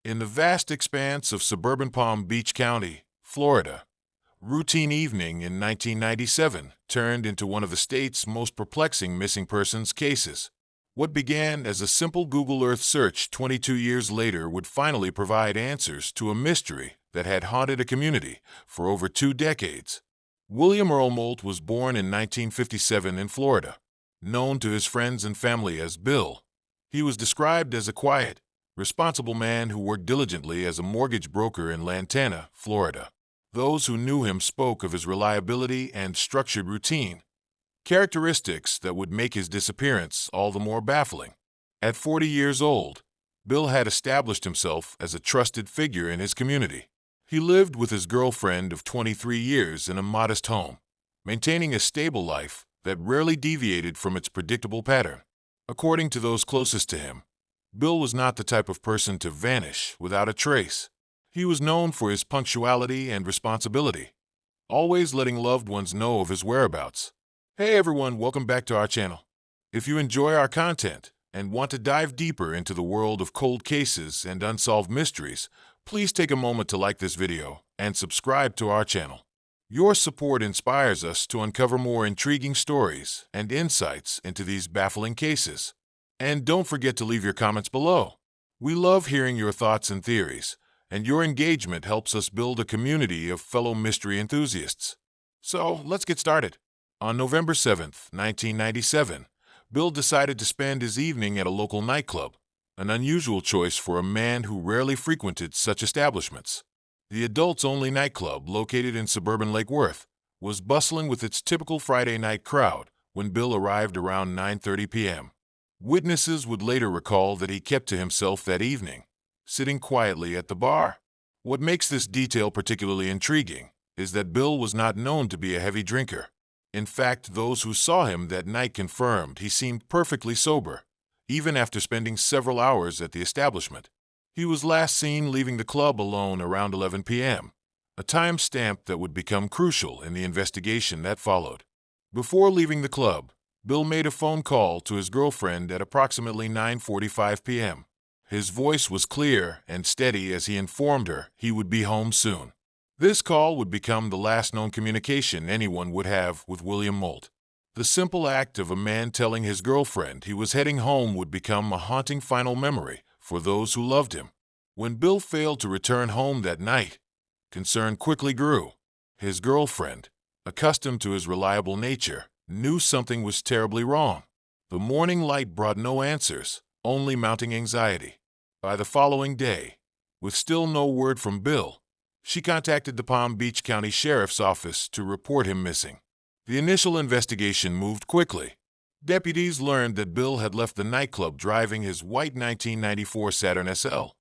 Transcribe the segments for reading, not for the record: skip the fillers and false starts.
In the vast expanse of suburban Palm Beach County, Florida, routine evening in 1997 turned into one of the state's most perplexing missing persons cases. What began as a simple Google Earth search 22 years later would finally provide answers to a mystery that had haunted a community for over 2 decades. William Earl Moldt was born in 1957 in Florida. Known to his friends and family as Bill, he was described as a quiet, responsible man who worked diligently as a mortgage broker in Lantana, Florida. Those who knew him spoke of his reliability and structured routine, characteristics that would make his disappearance all the more baffling. At 40 years old, Bill had established himself as a trusted figure in his community. He lived with his girlfriend of 23 years in a modest home, maintaining a stable life that rarely deviated from its predictable pattern. According to those closest to him, Bill was not the type of person to vanish without a trace. He was known for his punctuality and responsibility, always letting loved ones know of his whereabouts. Hey everyone, welcome back to our channel. If you enjoy our content and want to dive deeper into the world of cold cases and unsolved mysteries, please take a moment to like this video and subscribe to our channel. Your support inspires us to uncover more intriguing stories and insights into these baffling cases. And don't forget to leave your comments below. We love hearing your thoughts and theories, and your engagement helps us build a community of fellow mystery enthusiasts. So, let's get started. On November 7th, 1997, Bill decided to spend his evening at a local nightclub, an unusual choice for a man who rarely frequented such establishments. The adults-only nightclub, located in suburban Lake Worth, was bustling with its typical Friday night crowd when Bill arrived around 9:30 p.m. Witnesses would later recall that he kept to himself that evening, sitting quietly at the bar. What makes this detail particularly intriguing is that Bill was not known to be a heavy drinker. In fact, those who saw him that night confirmed he seemed perfectly sober, even after spending several hours at the establishment. He was last seen leaving the club alone around 11 p.m., a time stamp that would become crucial in the investigation that followed. Before leaving the club, Bill made a phone call to his girlfriend at approximately 9:45 p.m. His voice was clear and steady as he informed her he would be home soon. This call would become the last known communication anyone would have with William Moldt. The simple act of a man telling his girlfriend he was heading home would become a haunting final memory for those who loved him. When Bill failed to return home that night, concern quickly grew. His girlfriend, accustomed to his reliable nature, knew something was terribly wrong. The morning light brought no answers, only mounting anxiety. By the following day, with still no word from Bill, she contacted the Palm Beach County Sheriff's Office to report him missing. The initial investigation moved quickly. Deputies learned that Bill had left the nightclub driving his white 1994 Saturn SL,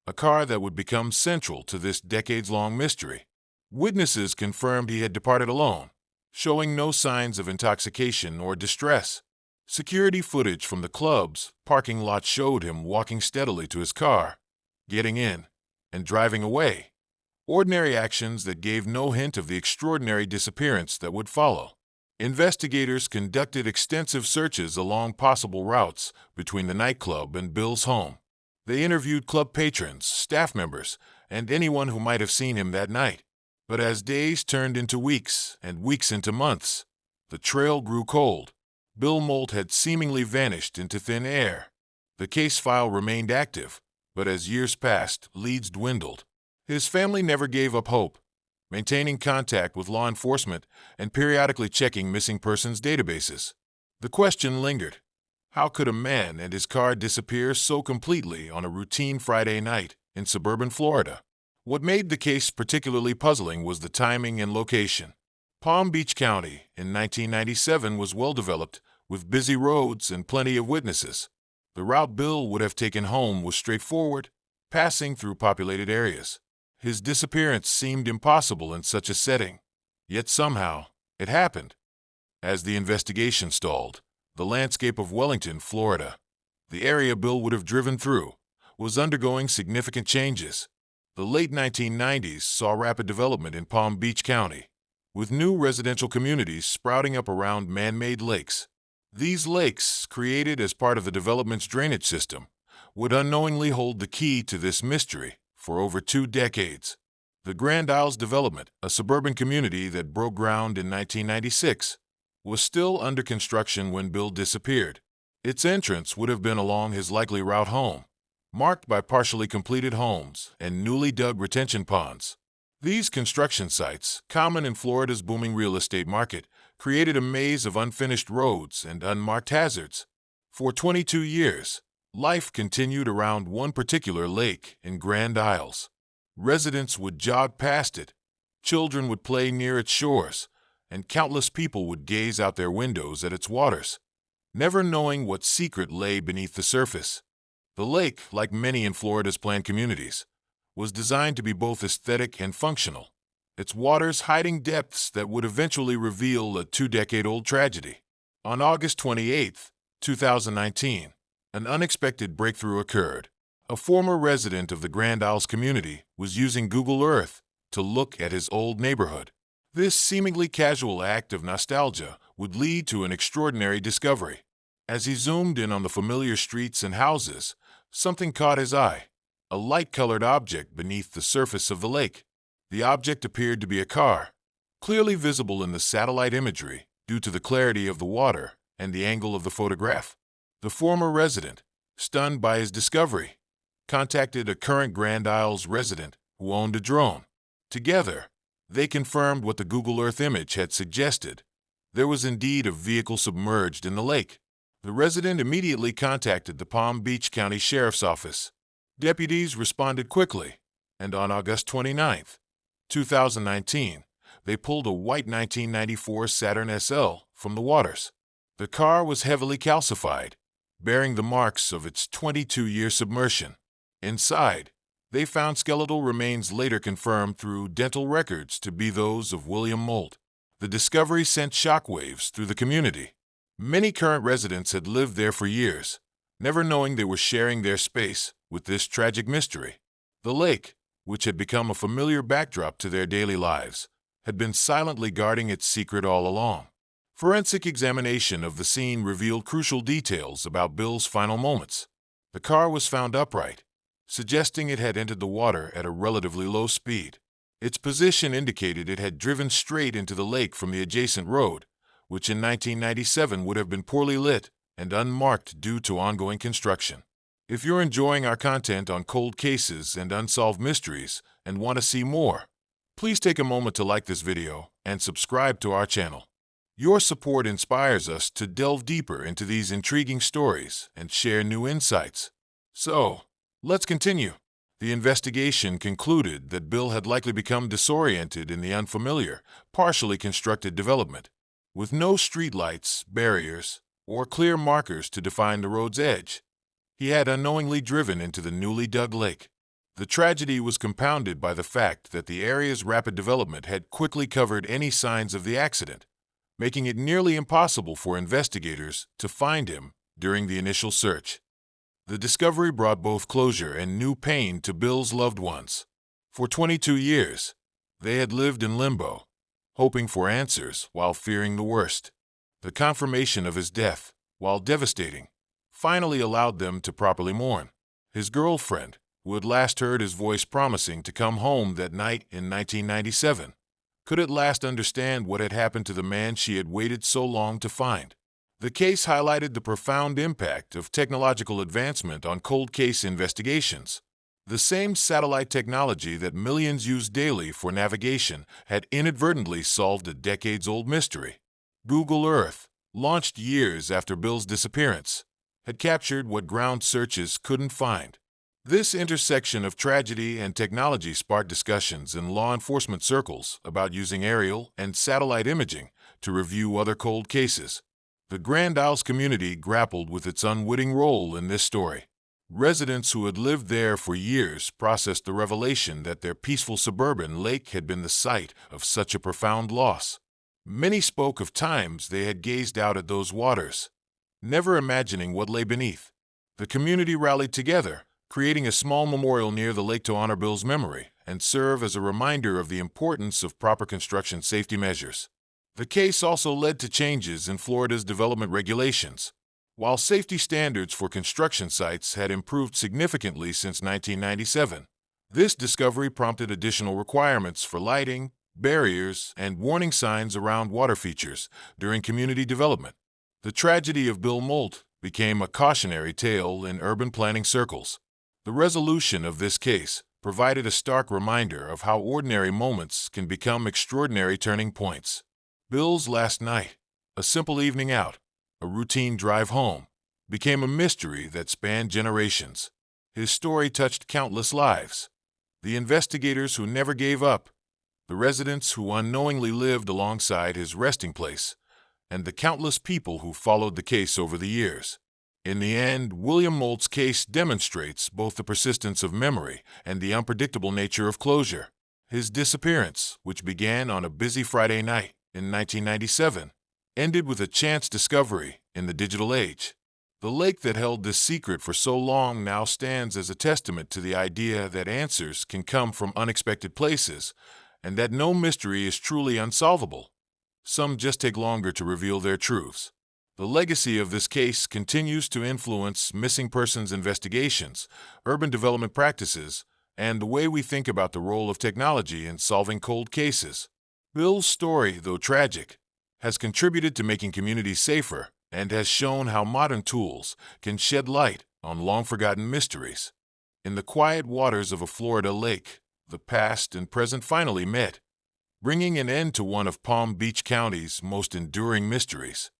a car that would become central to this decades-long mystery. Witnesses confirmed he had departed alone, showing no signs of intoxication or distress. Security footage from the club's parking lot showed him walking steadily to his car, getting in, and driving away. Ordinary actions that gave no hint of the extraordinary disappearance that would follow. Investigators conducted extensive searches along possible routes between the nightclub and Bill's home. They interviewed club patrons, staff members, and anyone who might have seen him that night. But as days turned into weeks and weeks into months, the trail grew cold. Bill Moldt had seemingly vanished into thin air. The case file remained active, but as years passed, leads dwindled. His family never gave up hope, maintaining contact with law enforcement and periodically checking missing persons databases. The question lingered: how could a man and his car disappear so completely on a routine Friday night in suburban Florida? What made the case particularly puzzling was the timing and location. Palm Beach County in 1997 was well developed, with busy roads and plenty of witnesses. The route Bill would have taken home was straightforward, passing through populated areas. His disappearance seemed impossible in such a setting, yet somehow it happened. As the investigation stalled, the landscape of Wellington, Florida, the area Bill would have driven through, was undergoing significant changes. The late 1990s saw rapid development in Palm Beach County, with new residential communities sprouting up around man-made lakes. These lakes, created as part of the development's drainage system, would unknowingly hold the key to this mystery for over 2 decades. The Grand Isles development, a suburban community that broke ground in 1996, was still under construction when Bill disappeared. Its entrance would have been along his likely route home, marked by partially completed homes and newly dug retention ponds. These construction sites, common in Florida's booming real estate market, created a maze of unfinished roads and unmarked hazards. For 22 years, life continued around one particular lake in Grand Isles. Residents would jog past it, children would play near its shores, and countless people would gaze out their windows at its waters, never knowing what secret lay beneath the surface. The lake, like many in Florida's planned communities, was designed to be both aesthetic and functional, its waters hiding depths that would eventually reveal a 2-decade-old tragedy. On August 28, 2019, an unexpected breakthrough occurred. A former resident of the Grand Isles community was using Google Earth to look at his old neighborhood. This seemingly casual act of nostalgia would lead to an extraordinary discovery. As he zoomed in on the familiar streets and houses, something caught his eye: a light-colored object beneath the surface of the lake. The object appeared to be a car, clearly visible in the satellite imagery due to the clarity of the water and the angle of the photograph. The former resident, stunned by his discovery, contacted a current Grand Isles resident who owned a drone. Together, they confirmed what the Google Earth image had suggested. There was indeed a vehicle submerged in the lake. The resident immediately contacted the Palm Beach County Sheriff's Office. Deputies responded quickly, and on August 29, 2019, they pulled a white 1994 Saturn SL from the waters. The car was heavily calcified, bearing the marks of its 22-year submersion. Inside, they found skeletal remains later confirmed through dental records to be those of William Moldt. The discovery sent shockwaves through the community. Many current residents had lived there for years, never knowing they were sharing their space with this tragic mystery. The lake, which had become a familiar backdrop to their daily lives, had been silently guarding its secret all along. Forensic examination of the scene revealed crucial details about Bill's final moments. The car was found upright, suggesting it had entered the water at a relatively low speed. Its position indicated it had driven straight into the lake from the adjacent road, which in 1997 would have been poorly lit and unmarked due to ongoing construction. If you're enjoying our content on cold cases and unsolved mysteries and want to see more, please take a moment to like this video and subscribe to our channel. Your support inspires us to delve deeper into these intriguing stories and share new insights. So, let's continue. The investigation concluded that Bill had likely become disoriented in the unfamiliar, partially constructed development. With no streetlights, barriers, or clear markers to define the road's edge, he had unknowingly driven into the newly dug lake. The tragedy was compounded by the fact that the area's rapid development had quickly covered any signs of the accident, making it nearly impossible for investigators to find him during the initial search. The discovery brought both closure and new pain to Bill's loved ones. For 22 years, they had lived in limbo, hoping for answers while fearing the worst. The confirmation of his death, while devastating, finally allowed them to properly mourn. His girlfriend, who had last heard his voice promising to come home that night in 1997, could at last understand what had happened to the man she had waited so long to find. The case highlighted the profound impact of technological advancement on cold case investigations. The same satellite technology that millions use daily for navigation had inadvertently solved a decades-old mystery. Google Earth, launched years after Bill's disappearance, had captured what ground searches couldn't find. This intersection of tragedy and technology sparked discussions in law enforcement circles about using aerial and satellite imaging to review other cold cases. The Grand Isles community grappled with its unwitting role in this story. Residents who had lived there for years processed the revelation that their peaceful suburban lake had been the site of such a profound loss. Many spoke of times they had gazed out at those waters, never imagining what lay beneath. The community rallied together, creating a small memorial near the lake to honor Bill's memory and serve as a reminder of the importance of proper construction safety measures. The case also led to changes in Florida's development regulations. While safety standards for construction sites had improved significantly since 1997, this discovery prompted additional requirements for lighting, barriers, and warning signs around water features during community development. The tragedy of Bill Moldt became a cautionary tale in urban planning circles. The resolution of this case provided a stark reminder of how ordinary moments can become extraordinary turning points. Bill's last night, a simple evening out, a routine drive home, became a mystery that spanned generations. His story touched countless lives. The investigators who never gave up, the residents who unknowingly lived alongside his resting place, and the countless people who followed the case over the years. In the end, William Moldt's case demonstrates both the persistence of memory and the unpredictable nature of closure. His disappearance, which began on a busy Friday night in 1997, ended with a chance discovery in the digital age. The lake that held this secret for so long now stands as a testament to the idea that answers can come from unexpected places, and that no mystery is truly unsolvable. Some just take longer to reveal their truths. The legacy of this case continues to influence missing persons investigations, urban development practices, and the way we think about the role of technology in solving cold cases. Bill's story, though tragic, has contributed to making communities safer and has shown how modern tools can shed light on long-forgotten mysteries. In the quiet waters of a Florida lake, the past and present finally met, bringing an end to one of Palm Beach County's most enduring mysteries.